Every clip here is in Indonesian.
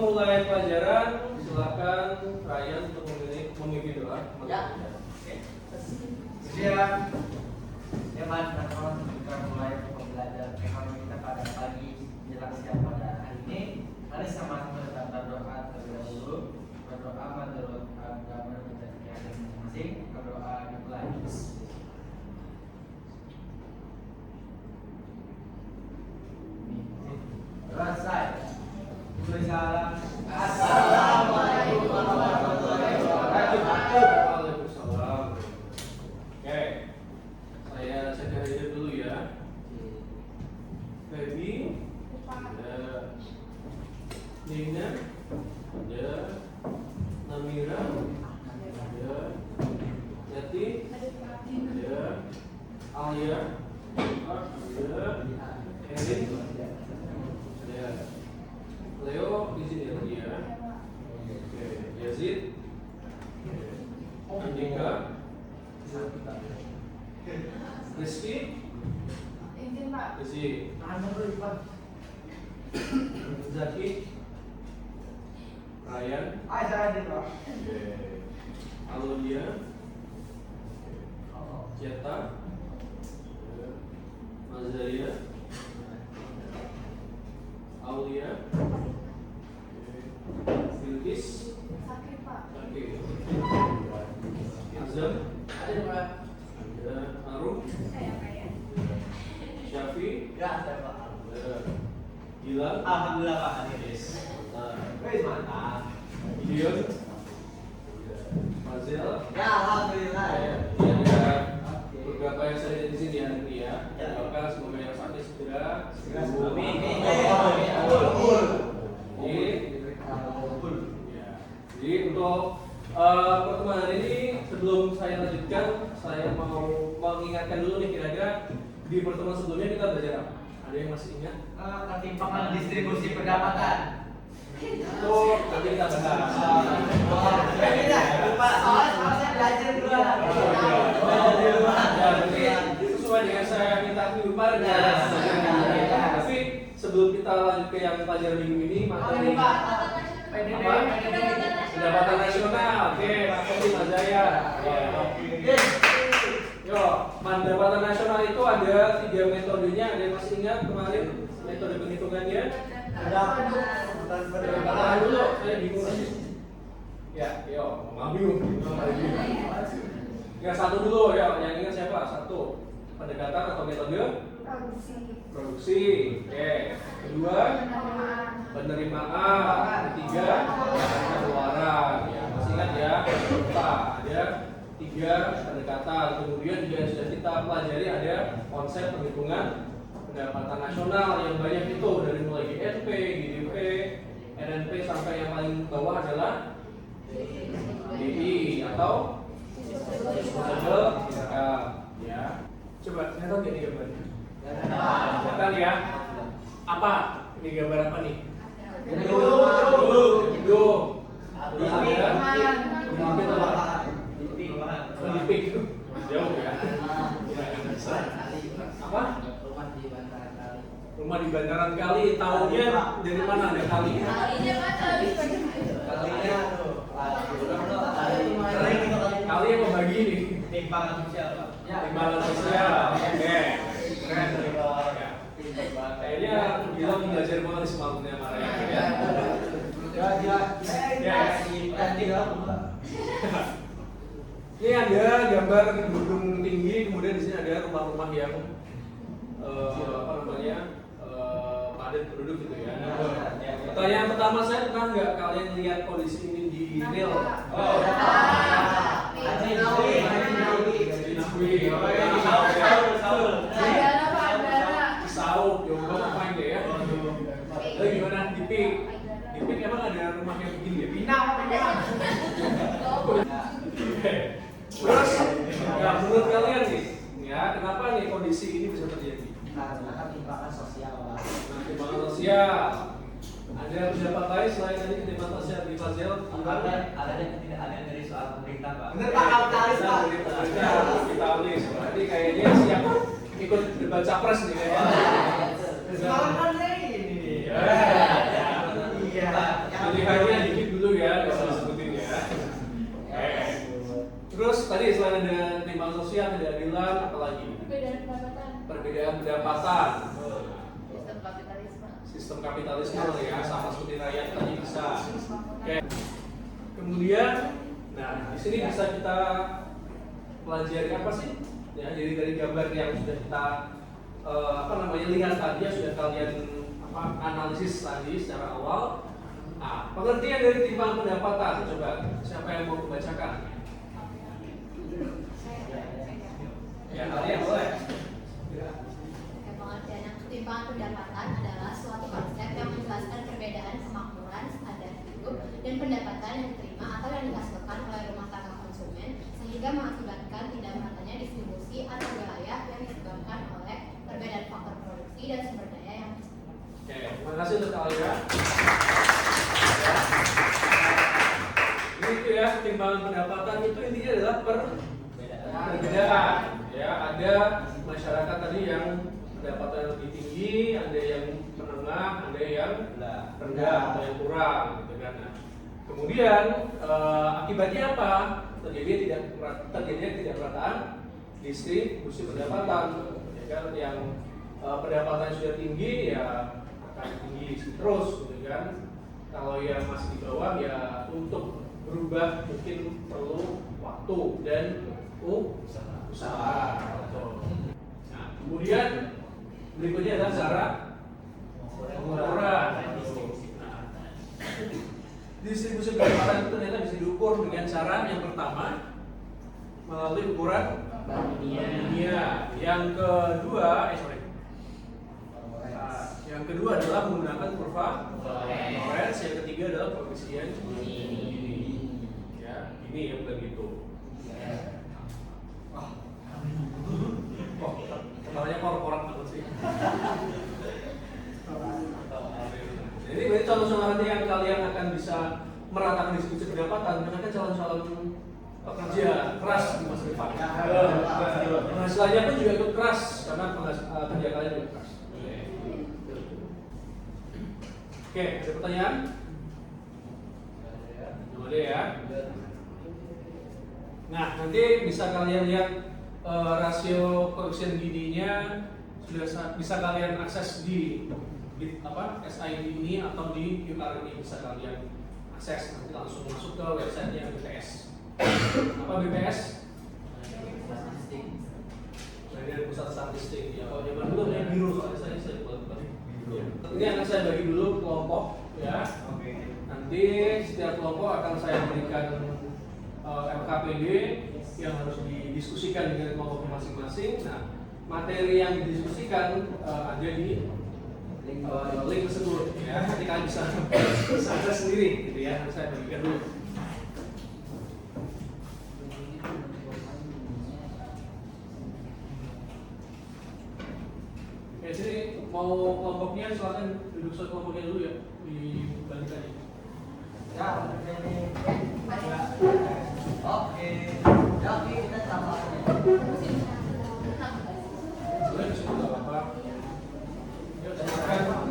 memulai pelajaran, silakan Ryan untuk memimpin doa. Ya. Oke. Siap. Ya, teman-teman, kita mulai pembelajaran ekonomi kita pada pagi menjelang siang pada hari ini. Mari sama-sama kita berdoa terlebih dahulu. Berdoa menurut agama dan keyakinan masing-masing. Berdoa dimulai. Selesai. Assalamualaikum warahmatullahi wabarakatuh. Waalaikumsalam. Oke. Saya cek aja dulu ya. Baby. Ada. Nina. Ada. Namira. Ada. Yati. Ada. Alia. Ada. Erin. Ada. Leo di sini lagi ya. Oke. Yazid. Andika. Rizky. Izin Pak. Rizky. Zaki. Ryan. Oke. Alodia. Jeta. Mazaya. Aulia. Bilkis. Sakit Pak. Oke. Azam. Ada Arum. Syafi. Gilang. Alhamdulillah Pak Haris. Mantap. Gideon. Fazel. Ya, alhamdulillah. Ini ada beberapa yang saya lihat di sini ya nanti ya. Doakan semoga yang sakit segera sembuh. Amin. Jadi untuk pertemuan hari ini sebelum saya lanjutkan, saya mau mengingatkan dulu nih kira-kira di pertemuan sebelumnya kita belajar apa? Ada yang masih ingat? Ketimpangan distribusi pendapatan. Itu nanti kita bahas. Lupa soalnya saya belajar dulu. Ya, berarti sesuai dengan saya minta minggu kemarin ya. Tapi sebelum kita lanjut ke yang pelajaran minggu ini, materi apa? Pendapatan nasional. Oke, materi Mas Jaya. Yo, pendapatan nasional itu ada 3 metodenya. Ada yang masih ingat kemarin metode penghitungannya? Tahan dulu, saya bingung sih. Ya, yo, nggak bingung. Ya, satu dulu ya, yang ingat siapa? Satu, pendekatan atau metode produksi. Oke. Kedua, penerimaan. Ketiga, pengeluaran. Ya, masih ingat ya? Lupa. Ada 3 pendekatan. Kemudian juga sudah kita pelajari ada konsep penghitungan pendapatan nasional yang banyak itu dari mulai GNP, GDP, RNP sampai yang paling bawah adalah DI atau disposable income. Ya. Coba saya tahu ini gambarnya. Kelihatan ya? Apa? Ini gambar apa nih? Gedung. Dipik. Jauh ya. Apa? Rumah di bantaran kali. Tahunya dari mana ada kali? Kali yang membagi nih. Timbangan sosial. Timbangan sosial. Oke. Keren. Kayaknya bilang belajar banget semalamnya Maria ya. Ini ada gambar gedung tinggi, kemudian di sini ada rumah-rumah yang apa namanya padat penduduk gitu ya. Pertanyaan pertama saya, pernah nggak kalian lihat kondisi ini di real? Saud, coba main deh ya. Lalu gimana Dipik? Dipik emang ada rumah yang begini ya? Pinang apa pinang? Terus, ya menurut kalian nih, ya kenapa nih kondisi ini bisa terjadi? Karena timbangan sosial. Timbangan sosial. Ada pendapat lain selain tadi ketimpangan sosial di Fazel? Adanya ketidakadilan dari soal pemerintah, Pak. Bener Pak, kapitalis Pak. Kapitalis. Berarti kayaknya siap ikut debat capres nih kayaknya. Semalam kan saya ini. Iya. Pilihan tadi selain ada ketimpangan sosial, ketidakadilan, apalagi? Perbedaan pendapatan. Perbedaan pendapatan. Sistem kapitalisme. Sistem kapitalisme ya, sama seperti rakyat tadi bisa. Oke. Kemudian, nah di sini bisa kita pelajari apa sih? Ya, jadi dari gambar yang sudah kita lihat tadi, yang sudah kalian analisis tadi secara awal. Nah, pengertian dari ketimpangan pendapatan, coba siapa yang mau membacakan? Ya, kalian boleh. Pengertian ketimpangan pendapatan adalah suatu konsep yang menjelaskan perbedaan kemakmuran standar hidup dan pendapatan yang diterima atau yang dihasilkan oleh rumah tangga konsumen sehingga mengakibatkan tidak meratanya distribusi atau wilayah yang disebabkan oleh perbedaan faktor produksi dan sumber daya yang Oke, terima kasih untuk kalian. Ini itu ya, ketimpangan pendapatan itu intinya adalah perbedaan. Ya, ada masyarakat tadi yang pendapatan lebih tinggi, ada yang menengah, ada yang rendah atau yang kurang, gitu kan. Nah, kemudian akibatnya apa? Terjadinya tidak merataan distribusi pendapatan. Ya kan, yang pendapatan sudah tinggi ya akan tinggi terus, gitu kan. Kalau yang masih di bawah ya untuk berubah mungkin perlu waktu dan usaha. Nah, kemudian berikutnya adalah cara pengukuran. Nah, distribusi pendapatan itu ternyata bisa diukur dengan cara yang pertama melalui ukuran dunia. Yang kedua adalah menggunakan kurva Lorenz. Yang ketiga adalah koefisien Gini. Ya, ini yang begitu. Kepalanya korporat banget sih. Jadi berarti contoh-contoh nanti yang kalian akan bisa meratakan distribusi pendapatan, karena kan calon-calon pekerja keras di masa depan. Penghasilannya pun juga ikut keras karena kerja kalian juga keras. Oke, ada pertanyaan? Boleh ya. Nah, nanti bisa kalian lihat rasio koefisien Gini-nya sudah bisa kalian akses di SID ini atau di QR ini bisa kalian akses. Nanti langsung masuk ke websitenya BPS. Apa BPS? Badan Pusat Statistik. Ya, kalau zaman dulu ya biro soalnya saya buat. Ini akan saya bagi dulu kelompok ya. Nanti setiap kelompok akan saya berikan LKPD yang harus didiskusikan dengan kelompok masing-masing. Nah, materi yang didiskusikan ada di link tersebut ya. Nanti kalian bisa akses sendiri gitu ya. Saya bagikan dulu. Oke, sini mau kelompoknya silakan duduk satu kelompoknya dulu ya di balik tadi. Ya, oke, kita sama. Boleh disebut nggak apa-apa. Ya, silakan.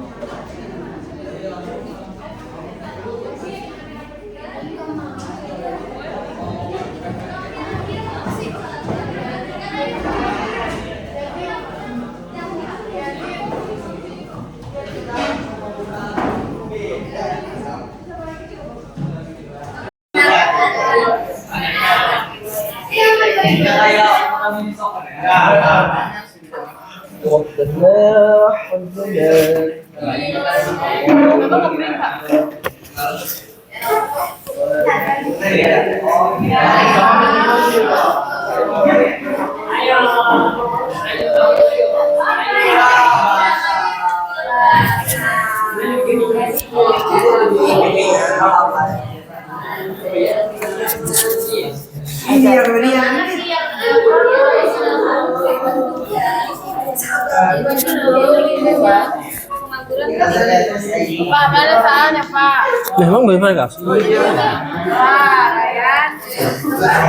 Pak, mana soalnya Pak? Memang benar nggak? Pak, Ryan.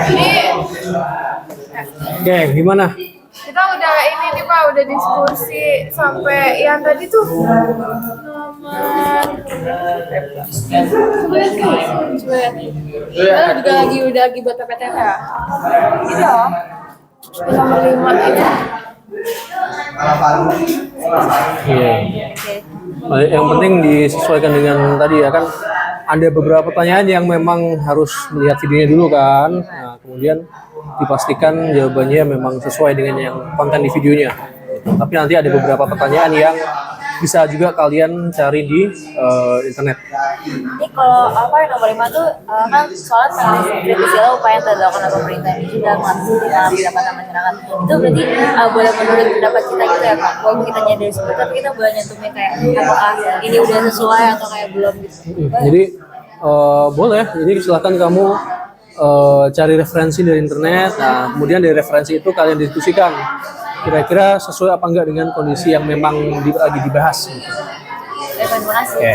Ini Oke, gimana? kita udah ini nih Pak, udah diskusi sampai yang tadi tuh nomor Sebenarnya juga lagi buat PPTN ya. Gitu loh. Nomor 5 aja. Iya. Yang penting disesuaikan dengan tadi ya kan. Ada beberapa pertanyaan yang memang harus melihat videonya dulu kan. Nah, kemudian dipastikan jawabannya memang sesuai dengan yang konten di videonya. Tapi nanti ada beberapa pertanyaan yang bisa juga kalian cari di internet. Ini kalau apa yang nomor 5 tuh kan soal kritisnya upaya yang dilakukan oleh pemerintah ini dalam mengakses pendapatan masyarakat. Itu berarti boleh menurut pendapat kita gitu ya Kak. Walaupun kita nyadar seperti tapi kita boleh nyentuhnya kayak apakah ini udah sesuai atau kayak belum gitu. Jadi boleh. Jadi silakan kamu cari referensi dari internet. Nah, kemudian dari referensi itu kalian diskusikan. Kira-kira sesuai apa enggak dengan kondisi yang memang lagi dibahas. Gitu. Terima kasih. Oke.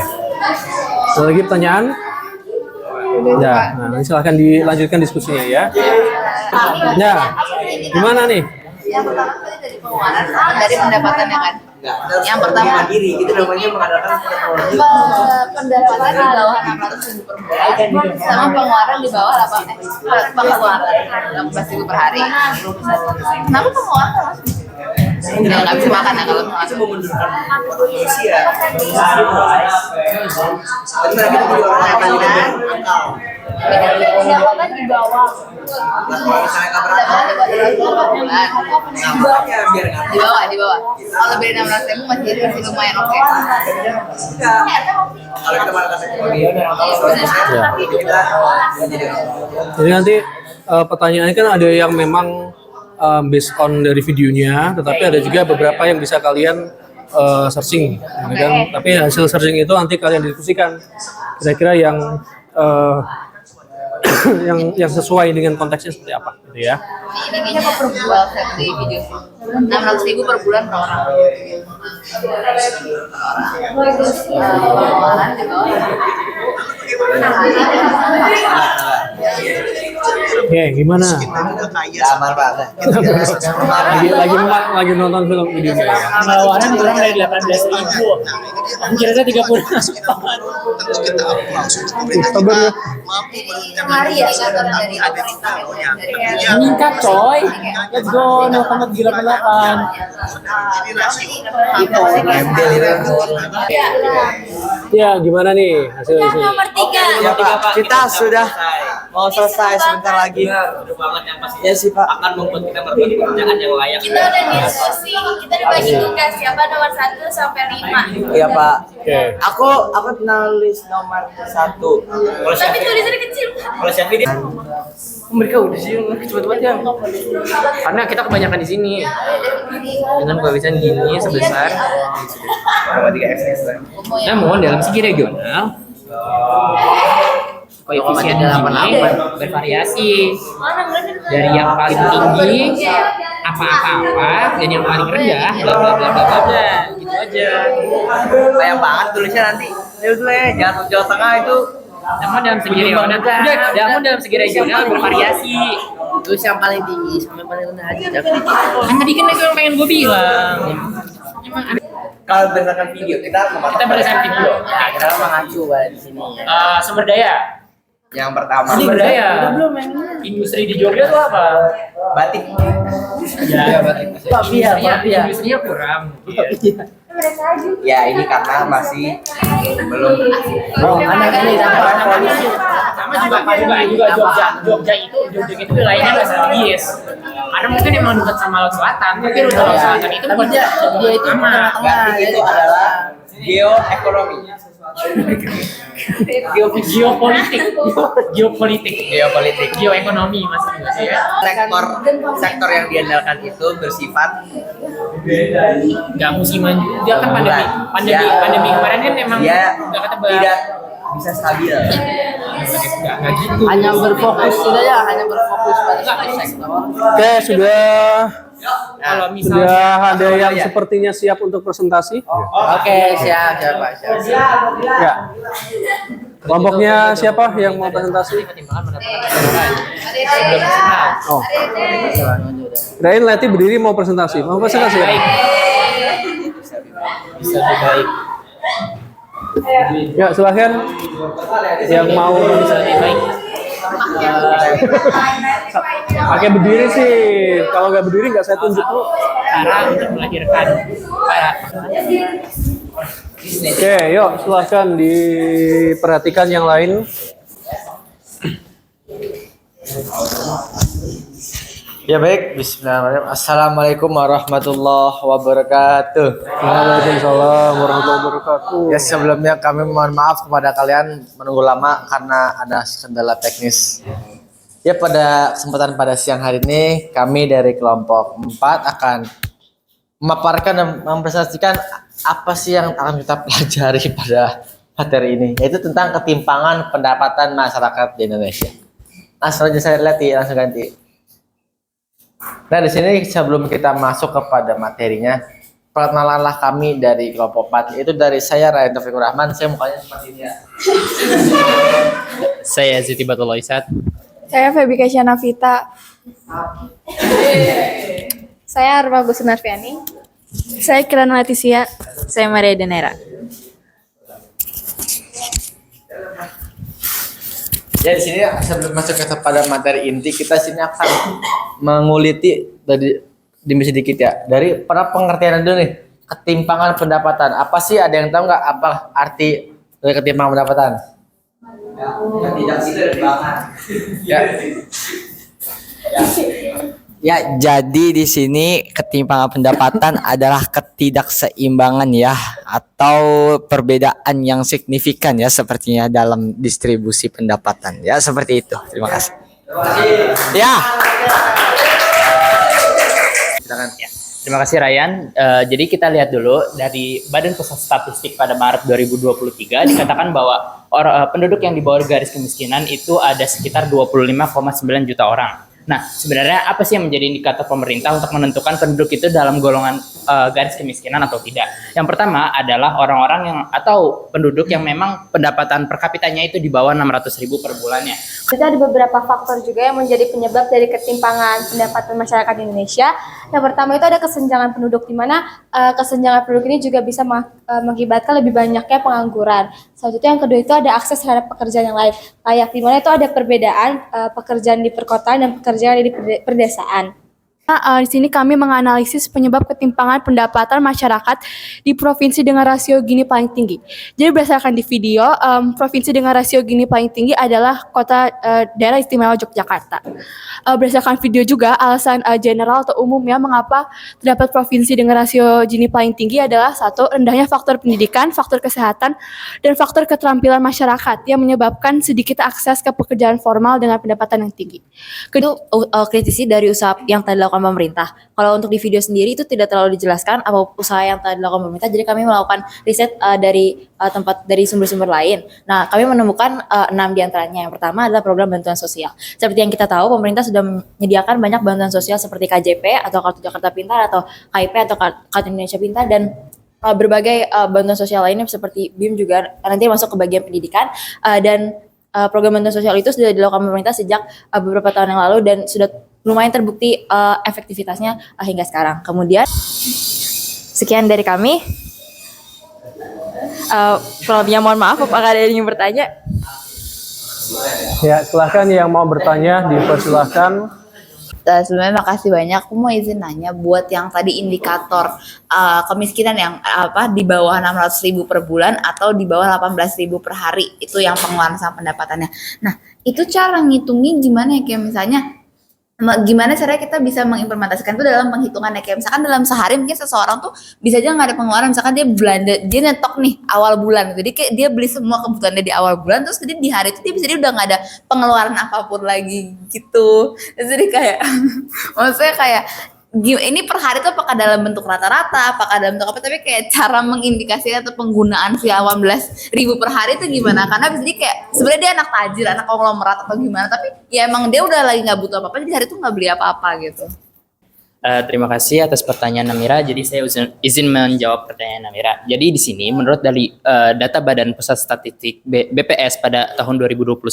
Ada lagi pertanyaan? Ya, nah nanti silahkan dilanjutkan diskusinya ya. Ya, gimana nih? Yang pertama tadi dari pengeluaran dari pendapatannya kan. Yang pertama mandiri itu namanya mengandalkan teknologi. Pendapatan di bawah 600.000 per bulan sama pengeluaran di bawah pengeluaran 18.000 per hari. Kenapa pengeluaran masuk? Nggak bisa makan ya kalau Itu memundurkan manusia. Tapi mereka itu jadi orang yang paling akal. pendapatan di bawah Kalau misalnya nggak berakal, pendapatan di bawah 200.000 per bulan. namanya biar nggak Di bawah. Kalau lebih dari 600.000 masih lumayan oke. kalau kita malah kasih teknologi, kita jadi Jadi nanti pertanyaannya kan ada yang memang based on dari videonya, tetapi ada juga beberapa yang bisa kalian searching, ya kan? Tapi hasil searching itu nanti kalian diskusikan kira-kira yang yang sesuai dengan konteksnya seperti apa, gitu ya. Ini kayaknya kok per bulan saya di video 600.000 per bulan per orang. Terus pengeluaran di bawah. Oke, gimana? aman banget. lagi nonton film videonya ya. Pengeluaran kurang dari 18.000. Kira-kira 30. Sabar ya. Hari ya kantor dari pemerintah dari Meningkat coy. Let's go 0,38. Ya, gimana nih hasilnya? Nomor 3. Ya Pak, kita sudah mau selesai sebentar lagi. Udah banget yang pasti Ya sih Pak. akan membuat kita melakukan pekerjaan yang layak. Kita udah diskusi, kita dibagi tugas siapa nomor 1 sampai 5. Iya Pak. Oke. Aku nulis nomor 1. Kalau Tapi Syafi, tulisannya kecil. kalau Syafi dia Mereka udah sih cepet-cepet ya. Karena kita kebanyakan di sini. Dengan tulisan gini sebesar. Namun dalam segi regional koefisien ini bervariasi dari yang paling tinggi apa-apa dan yang paling rendah bla bla bla bla bla gitu aja. Banyak banget tulisnya nanti. Jatuh Jawa Tengah itu. Namun dalam segi regional, namun dalam segi regional bervariasi. Terus yang paling tinggi sampai paling rendah aja. Kan tadi kan itu yang pengen gue bilang. Kalau berdasarkan video kita Berdasarkan video. Nah, kita mengacu pada di sini. Sumber daya. Yang pertama Sumber daya. Industri di Jogja tuh apa? batik. Ya, Papia. industrinya kurang. Ya ini karena masih belum. Juga Jogja itu wilayahnya nggak strategis. Karena mungkin emang dekat sama laut selatan, tapi rute laut selatan itu bukan dia itu aman. Batik itu adalah geoekonomi. Geopolitik, geoekonomi masih ya. Sektor yang diandalkan itu bersifat Nggak musiman juga kan pandemi kemarin kan emang dia nggak ketebak. tidak bisa stabil. Nggak gitu. Hanya berfokus pada satu sektor. Oke, sudah Kalau misalnya ada yang sepertinya siap untuk presentasi. Oke, siap Pak. Ya. Kelompoknya siapa yang mau presentasi? Oh. Kirain Leti berdiri mau presentasi. Mau presentasi ya? bisa lebih baik. Ya silahkan yang mau Baik. pakai berdiri sih. Kalau nggak berdiri nggak saya tunjuk tuh. Cara untuk melahirkan para Oke, yuk silahkan diperhatikan yang lain. Ya baik, bismillahirrahmanirrahim. Assalamualaikum warahmatullahi wabarakatuh. Waalaikumsalam warahmatullahi wabarakatuh. Ya sebelumnya kami mohon maaf kepada kalian menunggu lama karena ada kendala teknis. Ya pada kesempatan pada siang hari ini kami dari kelompok 4 akan memaparkan dan mempresentasikan apa sih yang akan kita pelajari pada materi ini, yaitu tentang ketimpangan pendapatan masyarakat di Indonesia. Langsung aja saya lihat langsung ganti. Nah di sini sebelum kita masuk kepada materinya, perkenalanlah kami dari kelompok 4. Itu dari saya Ryan Taufikur Rahman. Saya mukanya seperti ini ya. saya Ziti Batullah Isat. Saya Feby Navita. Saya Arma Gusun Arfiani. Saya Kirana Leticia. Saya Maria Denera. Ya di sini sebelum masuk kepada materi inti, kita sini akan menguliti demi sedikit ya dari para pengertian dulu nih, ketimpangan pendapatan. Apa sih, ada yang tahu nggak apa arti dari ketimpangan pendapatan? Tidak ya. Ya, jadi di sini ketimpangan pendapatan adalah ketidakseimbangan ya, atau perbedaan yang signifikan ya, sepertinya dalam distribusi pendapatan ya, seperti itu. Terima kasih. Ya. Ya, terima kasih Ryan. Jadi kita lihat dulu dari Badan Pusat Statistik pada Maret 2023 dikatakan bahwa penduduk yang di bawah garis kemiskinan itu ada sekitar 25,9 juta orang. Nah, sebenarnya apa sih yang menjadi indikator pemerintah untuk menentukan penduduk itu dalam golongan garis kemiskinan atau tidak? Yang pertama adalah orang-orang yang atau penduduk yang memang pendapatan per kapitanya itu di bawah 600.000 per bulannya. Kita ada beberapa faktor juga yang menjadi penyebab dari ketimpangan pendapatan masyarakat di Indonesia. Yang pertama itu ada kesenjangan penduduk, di mana kesenjangan penduduk ini juga bisa mengakibatkan lebih banyaknya pengangguran. Selanjutnya yang kedua itu ada akses terhadap pekerjaan yang layak, di mana itu ada perbedaan pekerjaan di perkotaan dan pekerjaan di perdesaan. Di sini kami menganalisis penyebab ketimpangan pendapatan masyarakat di provinsi dengan rasio Gini paling tinggi. Jadi berdasarkan di video, provinsi dengan rasio Gini paling tinggi adalah kota daerah istimewa Yogyakarta. Berdasarkan video juga, alasan general atau umumnya mengapa terdapat provinsi dengan rasio Gini paling tinggi adalah satu, rendahnya faktor pendidikan, faktor kesehatan, dan faktor keterampilan masyarakat yang menyebabkan sedikit akses ke pekerjaan formal dengan pendapatan yang tinggi. Itu kritisi dari usaha yang telah dilakukan pemerintah. Kalau untuk di video sendiri itu tidak terlalu dijelaskan apa usaha yang telah dilakukan pemerintah. Jadi kami melakukan riset dari sumber-sumber lain. Nah, kami menemukan 6 diantaranya. Yang pertama adalah program bantuan sosial. Seperti yang kita tahu, pemerintah sudah menyediakan banyak bantuan sosial seperti KJP atau Kartu Jakarta Pintar atau KIP atau Kartu Indonesia Pintar, dan berbagai bantuan sosial lainnya seperti BIM juga nanti masuk ke bagian pendidikan, dan program bantuan sosial itu sudah dilakukan pemerintah sejak beberapa tahun yang lalu dan sudah lumayan terbukti efektivitasnya hingga sekarang. Kemudian sekian dari kami. Selebihnya mohon maaf, apakah ada yang ingin bertanya? Ya, silahkan yang mau bertanya dipersilahkan. Sebenarnya makasih banyak. Aku mau izin nanya buat yang tadi indikator kemiskinan yang di bawah 600.000 per bulan atau di bawah 18.000 per hari, itu yang pengeluaran sama pendapatannya. Nah, itu cara ngitungnya gimana ya? Kayak misalnya gimana caranya kita bisa mengimplementasikan itu dalam penghitungan, kayak misalkan dalam sehari mungkin seseorang tuh bisa aja nggak ada pengeluaran, misalkan dia nyetok nih awal bulan, jadi kayak dia beli semua kebutuhannya di awal bulan, terus jadi di hari itu dia bisa udah nggak ada pengeluaran apapun lagi gitu. Jadi kayak maksudnya kayak ini per hari itu apakah dalam bentuk rata-rata, apakah dalam bentuk apa, tapi kayak cara mengindikasikan atau penggunaan si 18.000 per hari itu gimana? Karena bisa jadi kayak sebenarnya dia anak tajir, anak konglomerat atau gimana, tapi ya emang dia udah lagi nggak butuh apa-apa, jadi di hari itu nggak beli apa-apa gitu. Terima kasih atas pertanyaan Namira. Jadi saya izin menjawab pertanyaan Namira. Jadi di sini menurut dari data Badan Pusat Statistik BPS pada tahun 2021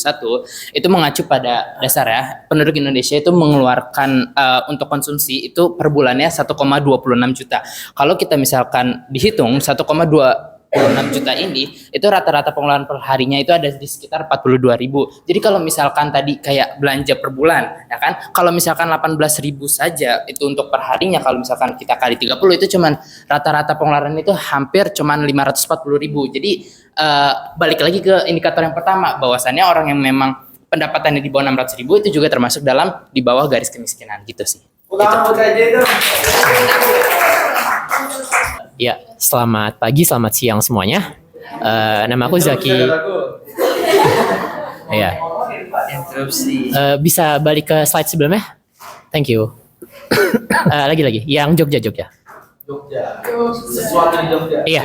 itu mengacu pada dasarnya penduduk Indonesia itu mengeluarkan untuk konsumsi itu per bulannya 1,26 juta. Kalau kita misalkan dihitung 1,26 juta ini, itu rata-rata pengeluaran per harinya itu ada di sekitar 42.000. Jadi kalau misalkan tadi kayak belanja per bulan, ya kan? Kalau misalkan 18.000 saja itu untuk per harinya, kalau misalkan kita kali 30 itu cuman rata-rata pengeluaran itu hampir cuman 540.000. Jadi balik lagi ke indikator yang pertama, bahwasannya orang yang memang pendapatannya di bawah 600.000 itu juga termasuk dalam di bawah garis kemiskinan gitu sih. Ya, selamat pagi, selamat siang semuanya. Nama aku Zaki. Ya. Bisa balik ke slide sebelumnya? Thank you. Lagi, yang Jogja. Sesuatu di Jogja. Iya.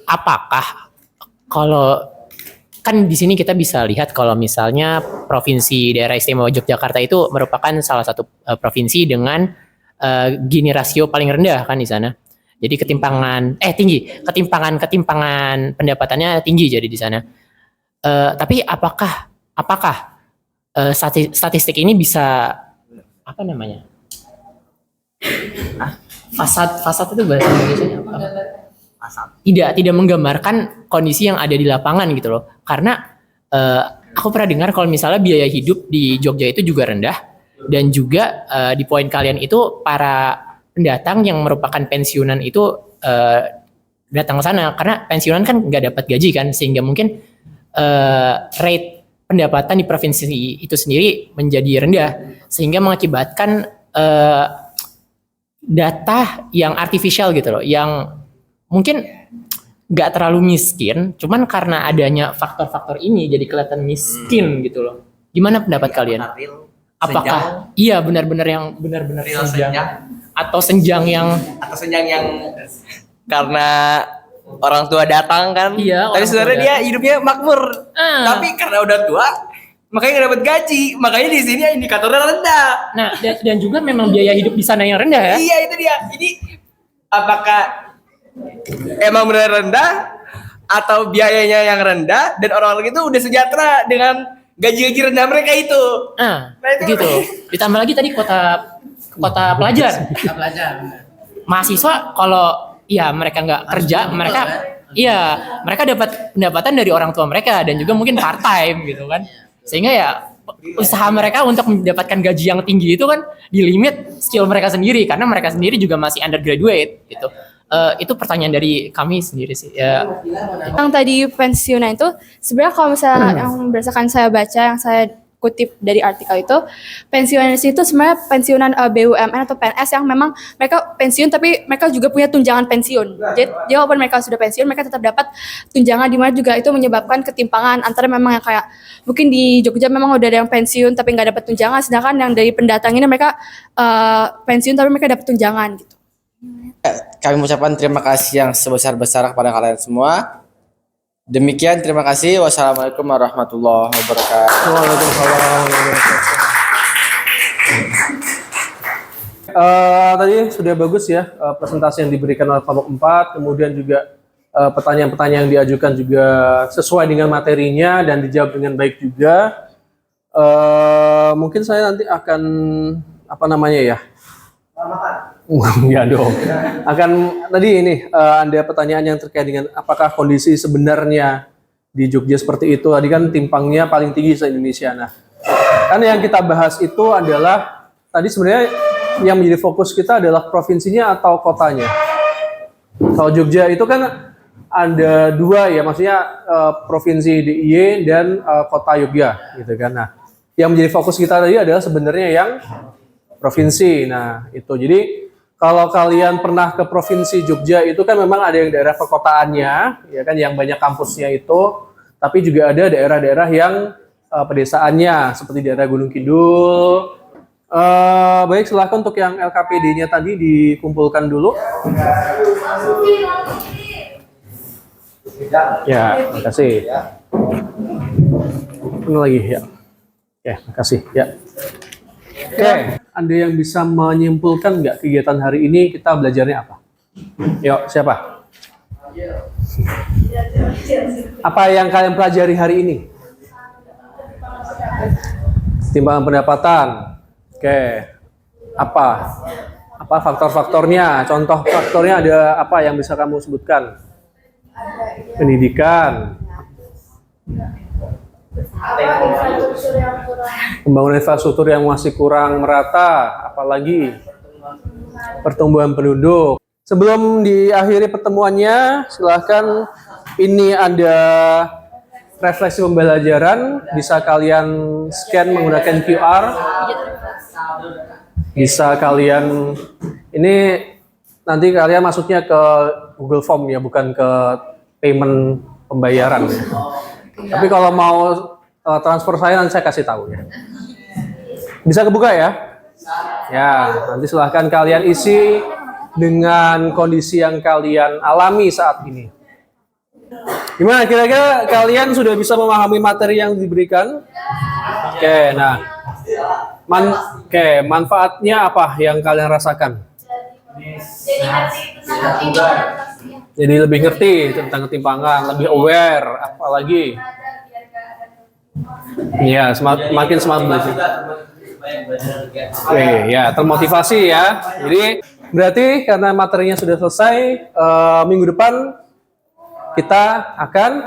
Apakah kalau kan di sini kita bisa lihat kalau misalnya Provinsi Daerah Istimewa Yogyakarta itu merupakan salah satu provinsi dengan Gini rasio paling rendah kan di sana. Jadi ketimpangan pendapatannya tinggi jadi di sana. Tapi apakah statistik ini bisa apa namanya? Fasad itu bahasa Indonesia apa? Tidak menggambarkan kondisi yang ada di lapangan gitu loh. Karena aku pernah dengar kalau misalnya biaya hidup di Jogja itu juga rendah, dan juga di poin kalian itu para pendatang yang merupakan pensiunan itu datang ke sana karena pensiunan kan nggak dapat gaji kan, sehingga mungkin rate pendapatan di provinsi itu sendiri menjadi rendah, sehingga mengakibatkan data yang artificial gitu loh, yang mungkin nggak terlalu miskin, cuman karena adanya faktor-faktor ini jadi kelihatan miskin gitu loh. Gimana pendapat kalian? Apakah iya benar-benar senjang atau senjang yang karena orang tua datang kan? Iya. Tapi sebenarnya dia hidupnya makmur. Tapi karena udah tua, makanya nggak dapat gaji. Makanya di sini indikatornya rendah. Nah, dan juga memang biaya hidup di sana yang rendah ya? Iya, itu dia. Jadi apakah emang benar rendah atau biayanya yang rendah dan orang-orang itu udah sejahtera dengan gaji-gaji rendah mereka itu? Nah itu gitu. Ditambah lagi tadi kota pelajar. Mahasiswa kalau ya mereka nggak kerja, mereka dapat pendapatan dari orang tua mereka dan juga mungkin part time gitu kan. Sehingga ya usaha mereka untuk mendapatkan gaji yang tinggi itu kan di limit skill mereka sendiri, karena mereka sendiri juga masih undergraduate gitu. Itu pertanyaan dari kami sendiri sih ya. Yang tadi pensiunan itu sebenarnya kalau misalnya yang berdasarkan saya baca, yang saya kutip dari artikel itu, pensiunan itu sebenarnya pensiunan BUMN atau PNS yang memang mereka pensiun tapi mereka juga punya tunjangan pensiun. Jadi walaupun mereka sudah pensiun, mereka tetap dapat tunjangan, di mana juga itu menyebabkan ketimpangan antara memang yang kayak mungkin di Jogja memang udah ada yang pensiun tapi nggak dapat tunjangan, sedangkan yang dari pendatang ini mereka pensiun tapi mereka dapat tunjangan gitu. Kami mengucapkan terima kasih yang sebesar-besar kepada kalian semua. Demikian, terima kasih. Wassalamualaikum warahmatullahi wabarakatuh. Tadi sudah bagus ya presentasi yang diberikan oleh kelompok 4, kemudian juga pertanyaan-pertanyaan yang diajukan juga sesuai dengan materinya dan dijawab dengan baik juga. Mungkin saya nanti akan ya dong. Tadi ini ada pertanyaan yang terkait dengan apakah kondisi sebenarnya di Jogja seperti itu. Tadi kan timpangnya paling tinggi se-Indonesia. Nah, kan yang kita bahas itu adalah tadi sebenarnya yang menjadi fokus kita adalah provinsinya atau kotanya. Kalau Jogja itu kan ada dua ya, maksudnya provinsi DIY dan kota Jogja gitu kan. Nah, yang menjadi fokus kita tadi adalah sebenarnya yang provinsi. Nah, itu jadi kalau kalian pernah ke provinsi Jogja itu kan memang ada yang daerah perkotaannya, ya kan, yang banyak kampusnya itu, tapi juga ada daerah-daerah yang pedesaannya seperti daerah Gunung Kidul. Baik, silakan untuk yang LKPD-nya tadi dikumpulkan dulu. Ya, makasih. Ini lagi ya. Ya, makasih ya. Oke, Anda yang bisa menyimpulkan nggak kegiatan hari ini kita belajarnya apa? Yuk, siapa? Apa yang kalian pelajari hari ini? Timbangan pendapatan. Oke. Apa faktor-faktornya? Contoh faktornya ada apa yang bisa kamu sebutkan? pendidikan, pembangunan infrastruktur yang masih kurang merata, apalagi pertumbuhan penduduk. Sebelum diakhiri pertemuannya, silahkan ini ada refleksi pembelajaran, bisa kalian scan menggunakan QR, bisa kalian, ini nanti kalian masuknya ke Google Form ya, bukan ke payment pembayaran ya. Tapi kalau mau transfer saya nanti saya kasih tahu ya. Bisa kebuka ya? Ya, nanti silahkan kalian isi dengan kondisi yang kalian alami saat ini. Gimana kira-kira kalian sudah bisa memahami materi yang diberikan? Oke, nah. Manfaatnya apa yang kalian rasakan? Jadi lebih ngerti tentang ketimpangan, lebih aware, apalagi. Iya, makin semangat belajar. Oke, ya, termotivasi ya. Jadi berarti karena materinya sudah selesai, minggu depan kita akan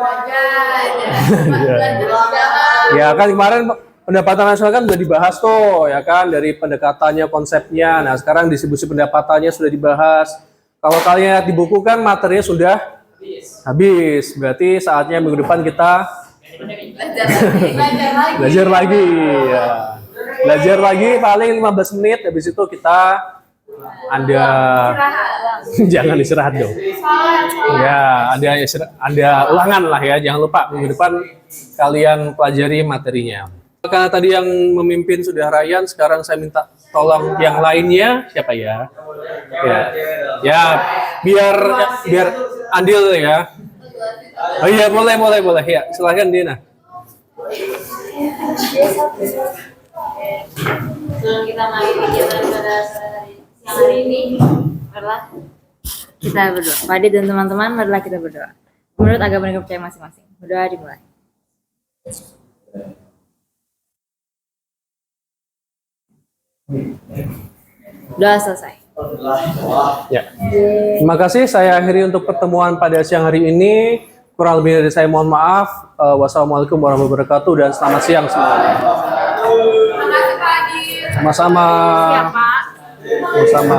ya kan kemarin pendapatan nasional kan sudah dibahas tuh ya kan, dari pendekatannya, konsepnya. Nah sekarang distribusi pendapatannya sudah dibahas. Kalau kalian lihat di buku kan materinya sudah habis. Berarti saatnya minggu depan kita belajar lagi ya. Belajar lagi paling 15 menit, habis itu kita jangan istirahat dong. Ya, ada ulangan lah ya. Jangan lupa minggu depan kalian pelajari materinya. Karena tadi yang memimpin sudah Ryan, sekarang saya minta tolong yang lainnya siapa ya? Ya, biar andil ya. Oh iya, boleh ya. Silakan Dina. Sebelum kita mulai kegiatan pada siang hari ini, marilah kita berdoa. Pak Ade dan teman-teman, marilah kita berdoa. Menurut agama dan kepercayaan masing-masing. Berdoa dimulai. Doa selesai. Ya. Terima kasih. Saya akhiri untuk pertemuan pada siang hari ini. Kurang lebih dari saya mohon maaf. Wassalamualaikum warahmatullahi wabarakatuh dan selamat siang semuanya. Sama-sama. Sama-sama.